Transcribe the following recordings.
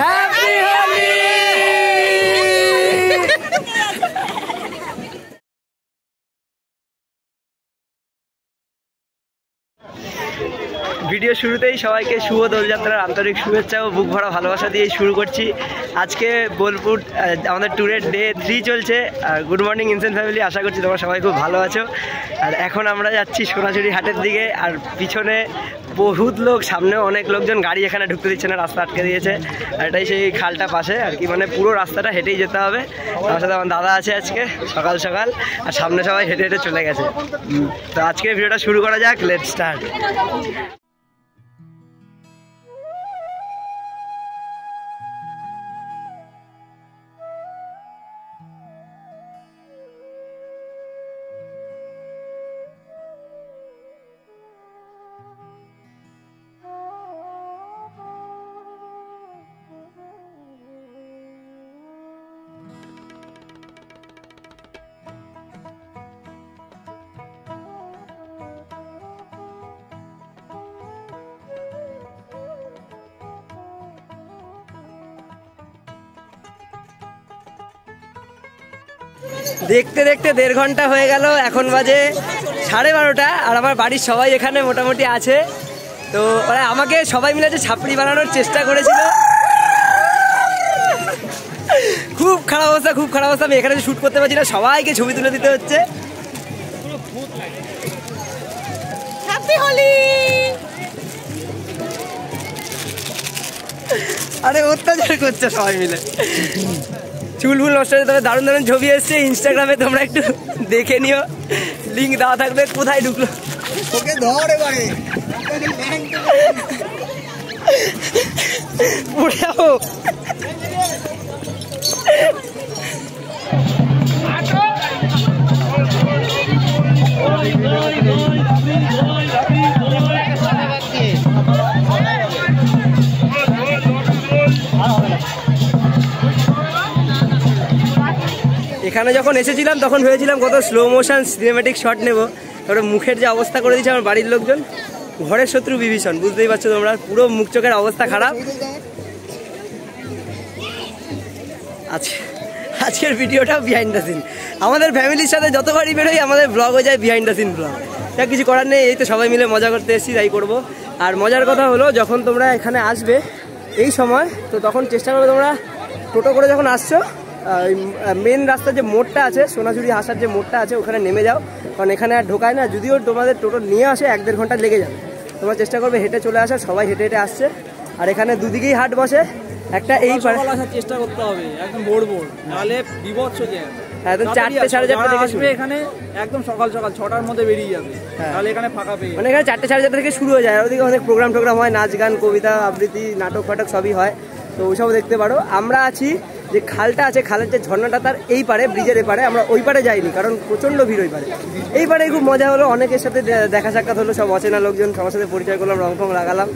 Happy Holi. Video শুরুতেই সবাইকে শুভ দোলযাত্রার আন্তরিক শুভেচ্ছা ও বুক ভরা ভালোবাসা দিয়ে শুরু করছি। আজকে বোলপুর আমাদের ট্যুরের ডে 3 চলছে। আর গুড মর্নিং ইনসেন ফ্যামিলি, আশা করছি তোমরা সবাই খুব ভালো আছো। আর এখন আমরা যাচ্ছি সোনাঝুরি হাটের দিকে। আর পিছনে বহুত লোক, সামনেও অনেক লোকজন, গাড়ি এখানে ঢুকতে দিচ্ছে না, রাস্তা আটকে দিয়েছে। আর এটাই সেই খালটা পাশে আর কি, মানে পুরো রাস্তাটা হেঁটেই যেতে হবে। আমার সাথে আমার দাদা আছে আজকে সকাল সকাল, আর সামনে সবাই হেঁটে হেঁটে চলে গেছে। তো আজকে ভিডিওটা শুরু করা যাক, লেটস স্টার্ট। দেখতে দেখতে 1.5 ঘন্টা হয়ে গেল, এখন বাজে 12:30। আর আমার বাড়ির সবাই এখানে মোটামুটি আছে। তো ওরা আমাকে সবাই মিলে ছাপড়ি বানানোর চেষ্টা করেছিল। খুব খারাপ অবস্থা, খুব খারাপ অবস্থা। আমি এখানে শ্যুট করতে পারছি না, সবাইকে ছবি তুলে দিতে হচ্ছে। হ্যাপি হোলি। আরে অত্যাচার করছে সবাই মিলে, চুল ফুল নষ্ট হয়েছে। তবে দারুণ দারুণ ছবি এসছে ইনস্টাগ্রামে, তোমরা একটু দেখে নিও, লিঙ্ক দেওয়া থাকবে। কোথায় ঢুকলো এখানে যখন এসেছিলাম তখন ভেবেছিলাম কত স্লো মোশন সিনেম্যাটিক শট নেব। তারপরে মুখের যে অবস্থা করে দিয়েছে আমার বাড়ির লোকজন, ঘরের শত্রু বিভীষণ, বুঝতেই পারছো তোমরা, পুরো মুখ চোখের অবস্থা খারাপ। আজকের ভিডিওটাও বিহাইন্ড দ্য সিন। আমাদের ফ্যামিলির সাথে যতবারই বেরোই আমাদের ব্লগ হয়ে যায় বিহাইন্ড দ্য সিন ব্লগ। যা কিছু করার নেই, এই তো সবাই মিলে মজা করতে এসেছি, তাই করবো। আর মজার কথা হলো, যখন তোমরা এখানে আসবে এই সময়, তো তখন চেষ্টা করবে তোমরা টোটো করে যখন আসছো, মেন রাস্তার যে মোড়টা আছে, সোনাঝুরি হাসার যে মোড়টা আছে, ওখানে নেমে যাও। কারণ এখানে আর ঢোকায় না, যদিও তোমাদের টোটো নিয়ে আসে 1-1.5 ঘন্টা লেগে যাবে। তোমরা চেষ্টা করবে হেঁটে চলে আসার, সবাই হেঁটে হেঁটে আসছে। আর এখানে দুদিকেই হাট বসে, একটা এই পারে আসার চেষ্টা করতে হবে, একদম ভোর ভোর, নাহলে বিভৎস জ্যাম। হ্যাঁ, তো 4টে 4:30 থেকে আসবে এখানে, একদম সকাল সকাল 6টার মধ্যে বেরিয়ে যাবে, তাহলে এখানে ফাঁকা পেয়ে, মানে এখানে 4টে 4:30 থেকে শুরু হয়ে যায়। আর ওদিকে অনেক প্রোগ্রাম হয়, নাচ গান, কবিতা আবৃত্তি, নাটক ফাটক সবই হয়। তো ওইসব দেখতে পারো। আমরা আছি যে খালটা আছে, খালের যে ঝর্ণাটা তার এই পারে, ব্রিজের এপারে। আমরা ওই পারে যাইনি, কারণ প্রচণ্ড ভিড় ওই পারে। এই পারে খুব মজা হলো, অনেকের সাথে দেখা সাক্ষাৎ হলো, সব অচেনা লোকজন, সবার সাথে পরিচয় করলাম, রং ফং লাগালাম।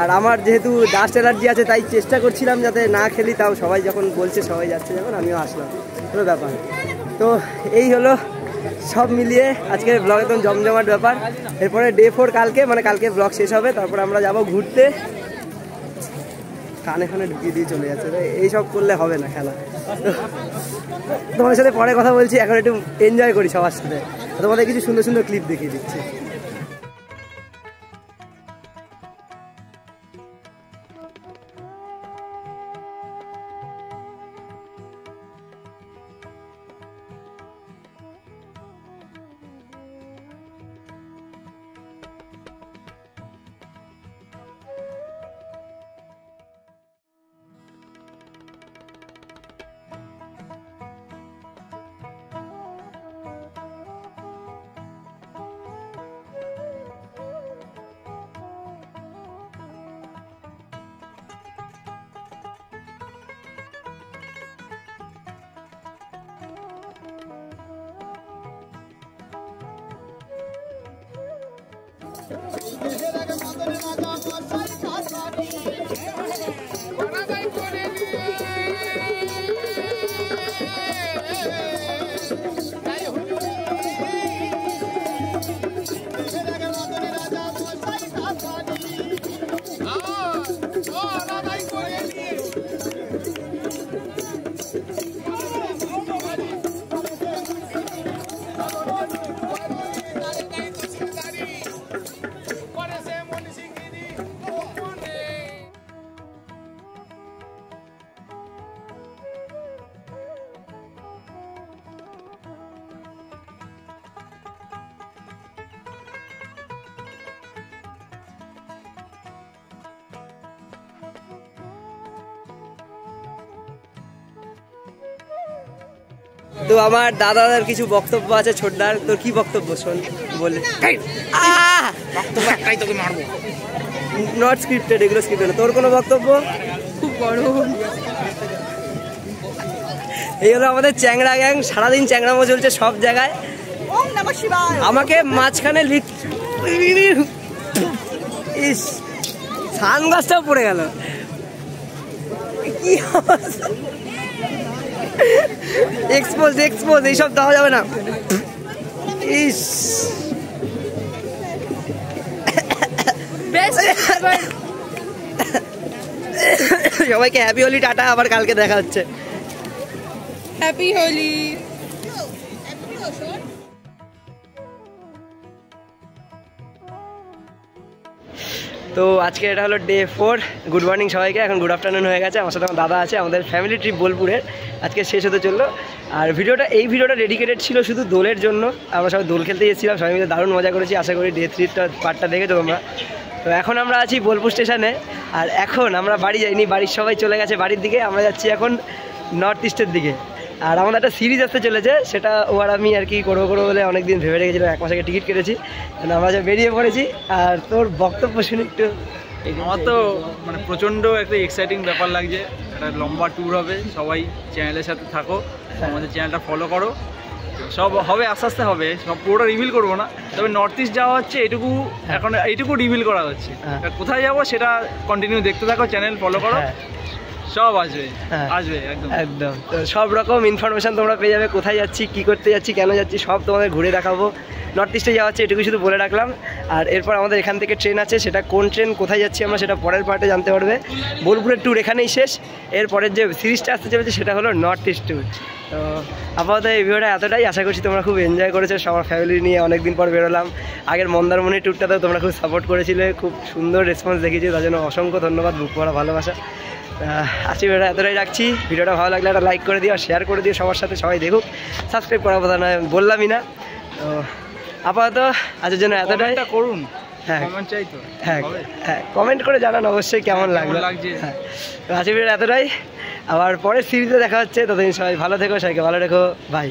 আর আমার যেহেতু ডাস্ট অ্যালার্জি আছে, তাই চেষ্টা করছিলাম যাতে না খেলি, তাও সবাই যখন বলছে, সবাই যাচ্ছে যখন, আমিও আসলাম, কোনো ব্যাপার। তো এই হলো সব মিলিয়ে আজকের ব্লগ, একদম জমজমাট ব্যাপার। এরপরে ডে 4 কালকে, মানে কালকে ব্লগ শেষ হবে, তারপর আমরা যাব ঘুরতে। কানে কানে ঢুকিয়ে দিয়ে চলে যাচ্ছে, এইসব করলে হবে না খেলা। তোমার সাথে পরে কথা বলছি, এখন একটু এনজয় করি সবার সাথে। তোমাদের কিছু সুন্দর সুন্দর ক্লিপ দেখিয়ে দিচ্ছি। তো আমার দাদার কিছু বক্তব্য আছে ছোটদার, তোর কি বক্তব্য শোন বলে। বক্তব্য একটাই, তোকে মারবো। নট স্ক্রিপ্টেড, এগুলো স্ক্রিপ্টেড। তোর কোনো বক্তব্য? খুব বড়। এই হলো আমাদের চ্যাংড়া গ্যাং, সারাদিন চ্যাংড়ামো চলছে সব জায়গায়। আমাকে মাঝখানে ইস সানগ্লাসটাও পড়ে গেল, কি এক্সপোজ এক্সপোজ এইসব দেওয়া যাবে না। ইস সবাইকে হ্যাপি হোলি, টাটা, আবার কালকে দেখা হচ্ছে। হ্যাপি হোলি। তো আজকে এটা হলো ডে 4। গুড মর্নিং সবাইকে, এখন গুড আফটারনুন হয়ে গেছে। আমার সাথে আমার দাদা আছে, আমাদের ফ্যামিলি ট্রিপ বোলপুরের আজকে শেষ হতে চললো। আর এই ভিডিওটা ডেডিকেটেড ছিল শুধু দোলের জন্য। আমরা সবাই দোল খেলতে গেছিলাম, সবাই মিলে দারুণ মজা করেছি। আশা করি ডে 3 পার্টটা দেখেছো তোমরা। তো এখন আমরা আছি বোলপুর স্টেশনে, আর এখন আমরা বাড়ি যাইনি, বাড়ির সবাই চলে গেছে বাড়ির দিকে। আমরা যাচ্ছি এখন নর্থ ইস্টের দিকে। আর আমাদের একটা সিরিজ আসতে চলেছে, সেটা ও আর আমি আর কি করবো বলে অনেকদিন ভেবে রেখেছিলাম। 1 মাস আগে টিকিট কেটেছি, আমরা যে বেরিয়ে পড়েছি। আর তোর বক্তব্য শুনি একটু। আমার তো মানে প্রচণ্ড একটা এক্সাইটিং ব্যাপার লাগছে। একটা লম্বা ট্যুর হবে, সবাই চ্যানেলের সাথে থাকো, আমাদের চ্যানেলটা ফলো করো। সব হবে, আস্তে আস্তে হবে, সব পুরোটা রিভিল করবো না, তবে নর্থ ইস্ট যাওয়া হচ্ছে এটুকু, এখন এইটুকু রিভিল করা হচ্ছে। কোথায় যাবো সেটা কন্টিনিউ দেখতে থাকো, চ্যানেল ফলো করো, সব আসবে আসবে একদম একদম। তো সব রকম ইনফরমেশান তোমরা পেয়ে যাবে, কোথায় যাচ্ছি, কী করতে যাচ্ছি, কেন যাচ্ছি, সব তোমাদের ঘুরে দেখাবো। নর্থ ইস্টে যাওয়া হচ্ছে এটুকু শুধু বলে রাখলাম। আর এরপর আমাদের এখান থেকে ট্রেন আছে, সেটা কোন ট্রেন, কোথায় যাচ্ছি আমরা, সেটা পরের পার্টে জানতে পারবে। বোলপুরের ট্যুর এখানেই শেষ। এরপরের যে সিরিজটা আসতে চলেছে সেটা হলো নর্থ ইস্ট ট্যুর। তো আপাতত এই ভিডিওটা এতটাই। আশা করছি তোমরা খুব এনজয় করেছো। সবার ফ্যামিলি নিয়ে অনেকদিন পর বেরোলাম। আগের মন্দারমণি ট্যুরটাতেও তোমরা খুব সাপোর্ট করেছিলে, খুব সুন্দর রেসপন্স দেখিয়েছি, তার জন্য অসংখ্য ধন্যবাদ, বুক ভরা ভালোবাসা। আজকে ভিডিওটা এতটাই রাখছি। ভিডিওটা ভালো লাগলে একটা লাইক করে দিও, শেয়ার করে দিও সবার সাথে, সবাই দেখুক। সাবস্ক্রাইব করার কথা নয়, বললামই না। তো আপাতত আজকের জন্য এতটাই। করুন, হ্যাঁ কমেন্ট চাই তো। হ্যাঁ হ্যাঁ, কমেন্ট করে জানান অবশ্যই কেমন লাগছে। হ্যাঁ, তো আজকের ভিডিওটা এতটাই। আবার পরের সিরিজে দেখা হচ্ছে, ততদিন সবাই ভালো থেকো, সবাইকে ভালো রেখো, বাই।